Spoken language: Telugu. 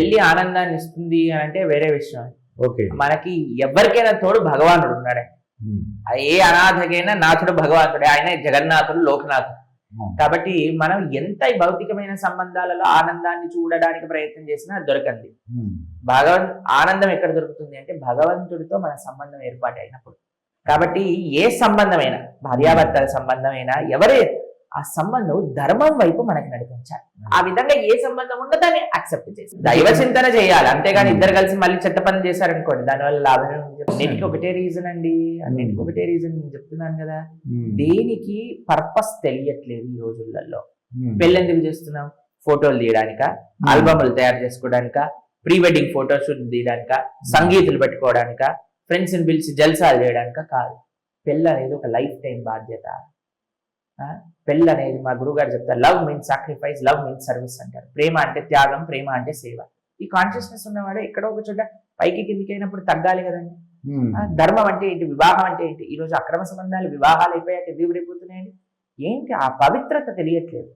పెళ్లి ఆనందాన్ని ఇస్తుంది అని అంటే వేరే విషయం. ఓకే. మనకి ఎవరికైనా తోడు భగవానుడు ఉన్నాడే. ఏ అనాథకైనా నాథుడు భగవంతుడే, ఆయన జగన్నాథుడు, లోకనాథుడు. కాబట్టి మనం ఎంత భౌతికమైన సంబంధాలలో ఆనందాన్ని చూడడానికి ప్రయత్నం చేసినా దొరకంది. ఆనందం ఎక్కడ దొరుకుతుంది అంటే భగవంతుడితో మన సంబంధం ఏర్పాటు అయినప్పుడు. కాబట్టి ఏ సంబంధమైనా, భార్యాభర్తల సంబంధమైనా, ఎవరే ఆ సంబంధం ధర్మం వైపు మనకి నడిపించాలి. ఆ విధంగా ఏ సంబంధం ఉందో దాన్ని యాక్సెప్ట్ చేసి దైవ చింతన చేయాలి. అంతేగాని ఇద్దరు కలిసి మళ్ళీ చెత్త పని చేశారనుకోండి, దానివల్ల లాభం. అన్నిటికీ ఒకటే రీజన్ అండి, అన్నిటికీ ఒకటే రీజన్. నేను చెప్తున్నాను కదా, దేనికి పర్పస్ తెలియట్లేదు ఈ రోజులలో. పెళ్ళి ఎందుకు చేస్తున్నాం? ఫోటోలు తీయడానిక, ఆల్బమ్లు తయారు చేసుకోవడానిక, ప్రీ వెడ్డింగ్ ఫోటోషూట్ తీయడానిక, సంగీతులు పెట్టుకోవడానిక, ఫ్రెండ్స్ ని పిలిచి జల్సాలు చేయడానిక కాదు. పెళ్ళి అనేది ఒక లైఫ్ టైం బాధ్యత. పెళ్ళి అనేది మా గురువు గారు చెప్తారు, love means sacrifice, love means service అంటారు. ప్రేమ అంటే త్యాగం, ప్రేమ అంటే సేవ. ఈ కాన్షియస్నెస్ ఉన్నవాడు ఎక్కడో ఒక చోట పైకి కిందికి అయినప్పుడు తగ్గాలి కదండి. ధర్మం అంటే ఏంటి, వివాహం అంటే ఏంటి? ఈ రోజు అక్రమ సంబంధాలు, వివాహాలు అయిపోయాక ఎదుగురైపోతున్నాయండి. ఏంటి ఆ పవిత్రత తెలియట్లేదు.